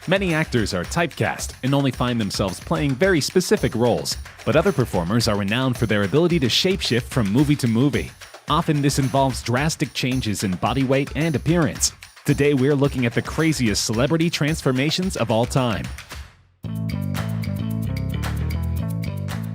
Many actors are typecast and only find themselves playing very specific roles, but other performers are renowned for their ability to shapeshift from movie to movie. Often this involves drastic changes in body weight and appearance. Today we're looking at the craziest celebrity transformations of all time.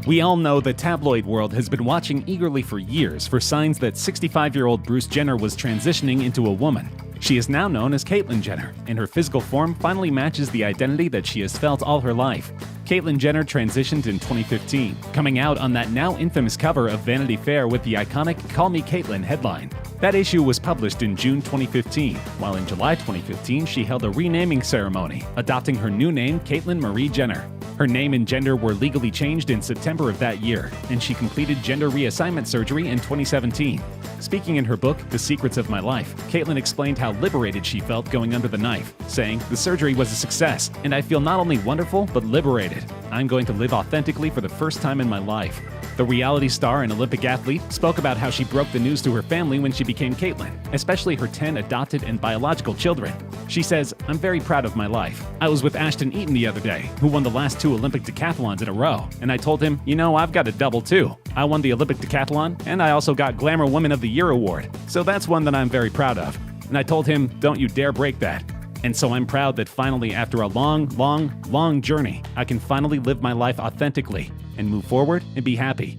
We all know the tabloid world has been watching eagerly for years for signs that 65-year-old Bruce Jenner was transitioning into a woman. She is now known as Caitlyn Jenner, and her physical form finally matches the identity that she has felt all her life. Caitlyn Jenner transitioned in 2015, coming out on that now infamous cover of Vanity Fair with the iconic "Call Me Caitlyn" headline. That issue was published in June 2015, while in July 2015 she held a renaming ceremony, adopting her new name Caitlyn Marie Jenner. Her name and gender were legally changed in September of that year, and she completed gender reassignment surgery in 2017. Speaking in her book, The Secrets of My Life, Caitlyn explained how liberated she felt going under the knife, saying, "The surgery was a success, and I feel not only wonderful, but liberated. I'm going to live authentically for the first time in my life." The reality star and Olympic athlete spoke about how she broke the news to her family when she became Caitlyn, especially her 10 adopted and biological children. She says, "I'm very proud of my life. I was with Ashton Eaton the other day, who won the last 2 Olympic decathlons in a row, and I told him, I've got a double too. I won the Olympic decathlon, and I also got Glamour Woman of the Year award, so that's one that I'm very proud of." And I told him, "Don't you dare break that." And so I'm proud that finally, after a long journey, I can finally live my life authentically and move forward and be happy.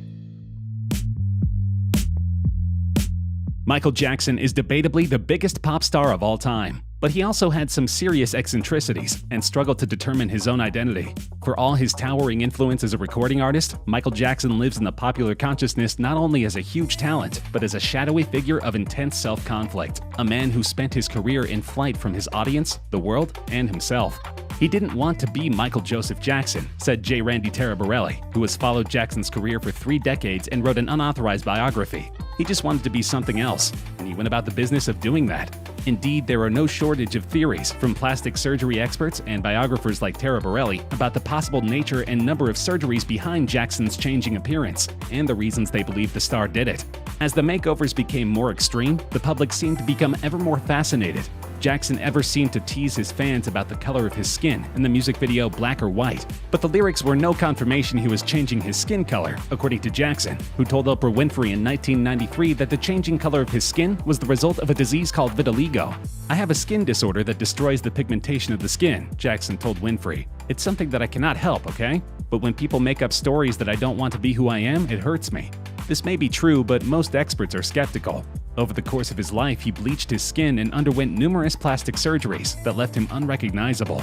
Michael Jackson is debatably the biggest pop star of all time, but he also had some serious eccentricities and struggled to determine his own identity. For all his towering influence as a recording artist, Michael Jackson lives in the popular consciousness not only as a huge talent, but as a shadowy figure of intense self-conflict, a man who spent his career in flight from his audience, the world, and himself. He didn't want to be Michael Joseph Jackson, said J. Randy Taraborelli, who has followed Jackson's career for 3 decades and wrote an unauthorized biography. He just wanted to be something else, and he went about the business of doing that. Indeed, there are no shortage of theories from plastic surgery experts and biographers like Taraborelli about the possible nature and number of surgeries behind Jackson's changing appearance, and the reasons they believe the star did it. As the makeovers became more extreme, the public seemed to become ever more fascinated. Jackson ever seemed to tease his fans about the color of his skin in the music video Black or White, but the lyrics were no confirmation he was changing his skin color, according to Jackson, who told Oprah Winfrey in 1993 that the changing color of his skin was the result of a disease called vitiligo. "I have a skin disorder that destroys the pigmentation of the skin," Jackson told Winfrey. "It's something that I cannot help, okay? But when people make up stories that I don't want to be who I am, it hurts me." This may be true, but most experts are skeptical. Over the course of his life, he bleached his skin and underwent numerous plastic surgeries that left him unrecognizable.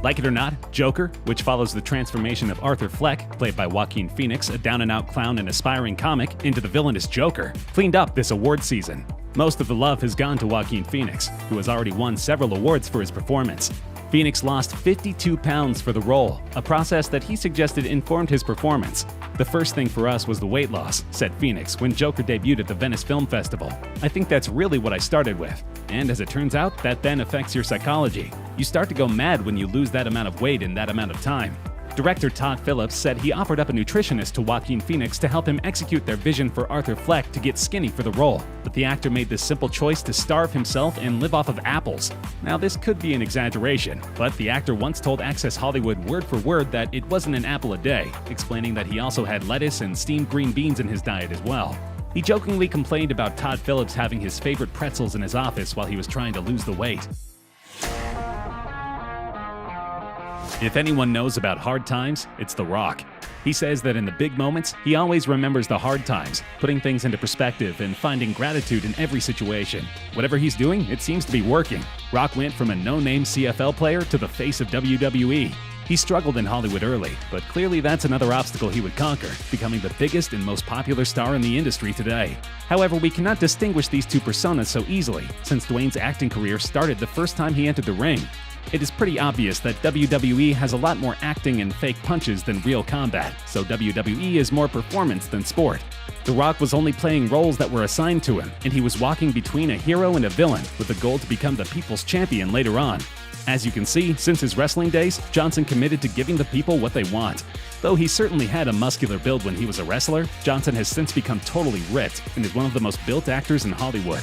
Like it or not, Joker, which follows the transformation of Arthur Fleck, played by Joaquin Phoenix, a down-and-out clown and aspiring comic, into the villainous Joker, cleaned up this award season. Most of the love has gone to Joaquin Phoenix, who has already won several awards for his performance. Phoenix lost 52 pounds for the role, a process that he suggested informed his performance. "The first thing for us was the weight loss," said Phoenix when Joker debuted at the Venice Film Festival. "I think that's really what I started with. And as it turns out, that then affects your psychology. You start to go mad when you lose that amount of weight in that amount of time." Director Todd Phillips said he offered up a nutritionist to Joaquin Phoenix to help him execute their vision for Arthur Fleck to get skinny for the role, but the actor made the simple choice to starve himself and live off of apples. Now, this could be an exaggeration, but the actor once told Access Hollywood word for word that it wasn't an apple a day, explaining that he also had lettuce and steamed green beans in his diet as well. He jokingly complained about Todd Phillips having his favorite pretzels in his office while he was trying to lose the weight. If anyone knows about hard times, it's The Rock. He says that in the big moments, he always remembers the hard times, putting things into perspective and finding gratitude in every situation. Whatever he's doing, it seems to be working. Rock went from a no-name CFL player to the face of WWE. He struggled in Hollywood early, but clearly that's another obstacle he would conquer, becoming the biggest and most popular star in the industry today. However, we cannot distinguish these two personas so easily, since Dwayne's acting career started the first time he entered the ring. It is pretty obvious that WWE has a lot more acting and fake punches than real combat, so WWE is more performance than sport. The Rock was only playing roles that were assigned to him, and he was walking between a hero and a villain with the goal to become the people's champion later on. As you can see, since his wrestling days, Johnson committed to giving the people what they want. Though he certainly had a muscular build when he was a wrestler, Johnson has since become totally ripped and is one of the most built actors in Hollywood.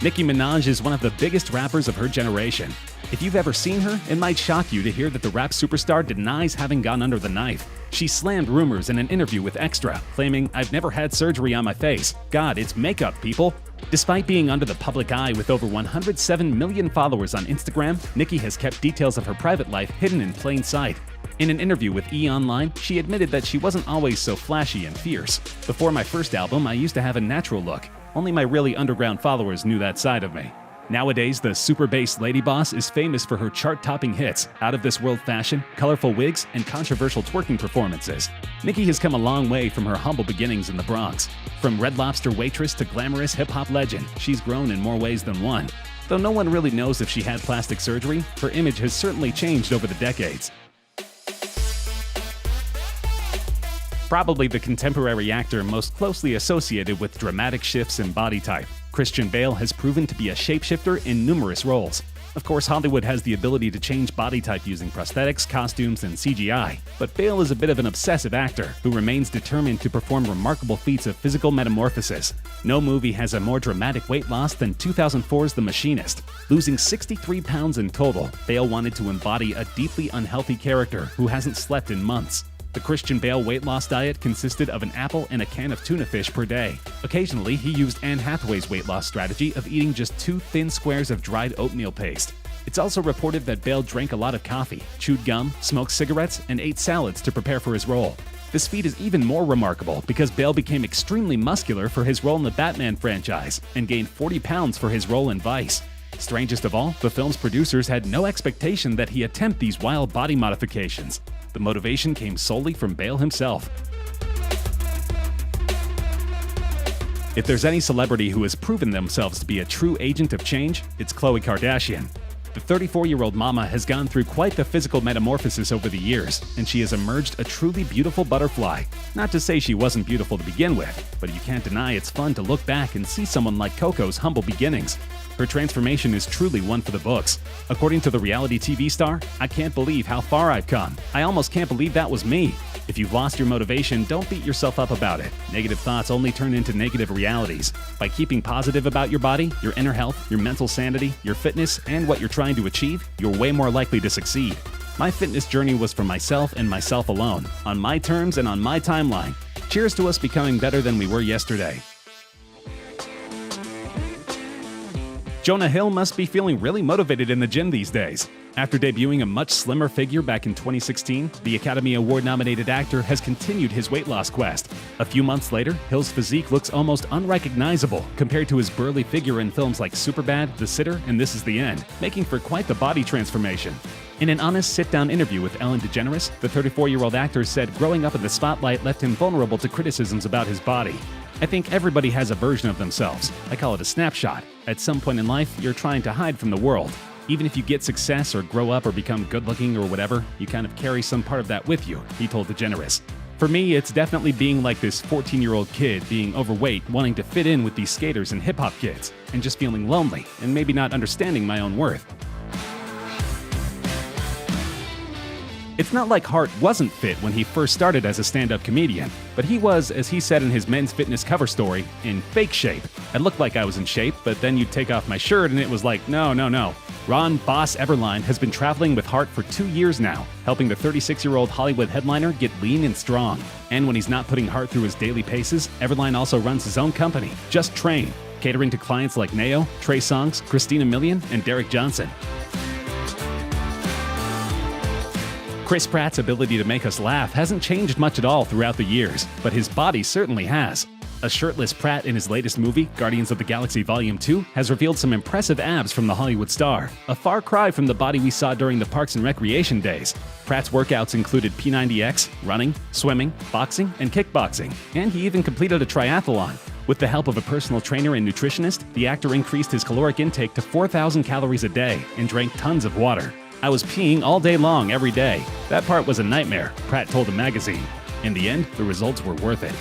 Nicki Minaj is one of the biggest rappers of her generation. If you've ever seen her, it might shock you to hear that the rap superstar denies having gone under the knife. She slammed rumors in an interview with Extra, claiming, "I've never had surgery on my face. God, it's makeup, people." Despite being under the public eye with over 107 million followers on Instagram, Nicki has kept details of her private life hidden in plain sight. In an interview with E! Online, she admitted that she wasn't always so flashy and fierce. "Before my first album, I used to have a natural look. Only my really underground followers knew that side of me." Nowadays, the super bass lady boss is famous for her chart-topping hits, out-of-this-world fashion, colorful wigs, and controversial twerking performances. Nicki has come a long way from her humble beginnings in the Bronx. From Red Lobster waitress to glamorous hip-hop legend, she's grown in more ways than one. Though no one really knows if she had plastic surgery, her image has certainly changed over the decades. Probably the contemporary actor most closely associated with dramatic shifts in body type, Christian Bale has proven to be a shapeshifter in numerous roles. Of course, Hollywood has the ability to change body type using prosthetics, costumes, and CGI, but Bale is a bit of an obsessive actor who remains determined to perform remarkable feats of physical metamorphosis. No movie has a more dramatic weight loss than 2004's The Machinist. Losing 63 pounds in total, Bale wanted to embody a deeply unhealthy character who hasn't slept in months. The Christian Bale weight loss diet consisted of an apple and a can of tuna fish per day. Occasionally, he used Anne Hathaway's weight loss strategy of eating just 2 thin squares of dried oatmeal paste. It's also reported that Bale drank a lot of coffee, chewed gum, smoked cigarettes, and ate salads to prepare for his role. This feat is even more remarkable because Bale became extremely muscular for his role in the Batman franchise and gained 40 pounds for his role in Vice. Strangest of all, the film's producers had no expectation that he attempt these wild body modifications. The motivation came solely from Bale himself. If there's any celebrity who has proven themselves to be a true agent of change, it's Khloe Kardashian. The 34-year-old mama has gone through quite the physical metamorphosis over the years, and she has emerged a truly beautiful butterfly. Not to say she wasn't beautiful to begin with, but you can't deny it's fun to look back and see someone like Coco's humble beginnings. Her transformation is truly one for the books. According to the reality TV star, "I can't believe how far I've come. I almost can't believe that was me." If you've lost your motivation, don't beat yourself up about it. Negative thoughts only turn into negative realities. By keeping positive about your body, your inner health, your mental sanity, your fitness, and what you're trying to achieve, you're way more likely to succeed. My fitness journey was for myself and myself alone, on my terms and on my timeline. Cheers to us becoming better than we were yesterday. Jonah Hill must be feeling really motivated in the gym these days. After debuting a much slimmer figure back in 2016, the Academy Award-nominated actor has continued his weight loss quest. A few months later, Hill's physique looks almost unrecognizable compared to his burly figure in films like Superbad, The Sitter, and This Is the End, making for quite the body transformation. In an honest sit-down interview with Ellen DeGeneres, the 34-year-old actor said growing up in the spotlight left him vulnerable to criticisms about his body. "I think everybody has a version of themselves. I call it a snapshot. At some point in life, you're trying to hide from the world. Even if you get success or grow up or become good-looking or whatever, you kind of carry some part of that with you," he told DeGeneres. "For me, it's definitely being like this 14-year-old kid being overweight, wanting to fit in with these skaters and hip-hop kids, and just feeling lonely, and maybe not understanding my own worth." It's not like Hart wasn't fit when he first started as a stand-up comedian, but he was, as he said in his Men's Fitness cover story, in fake shape. "I looked like I was in shape, but then you'd take off my shirt and it was like, no. Ron Boss Everline has been traveling with Hart for 2 years now, helping the 36-year-old Hollywood headliner get lean and strong. And when he's not putting Hart through his daily paces, Everline also runs his own company, Just Train, catering to clients like Neo, Trey Songz, Christina Milian, and Derek Johnson. Chris Pratt's ability to make us laugh hasn't changed much at all throughout the years, but his body certainly has. A shirtless Pratt in his latest movie, Guardians of the Galaxy Vol. 2, has revealed some impressive abs from the Hollywood star, a far cry from the body we saw during the Parks and Recreation days. Pratt's workouts included P90X, running, swimming, boxing, and kickboxing, and he even completed a triathlon. With the help of a personal trainer and nutritionist, the actor increased his caloric intake to 4,000 calories a day and drank tons of water. "I was peeing all day long every day. That part was a nightmare," Pratt told a magazine. In the end, the results were worth it.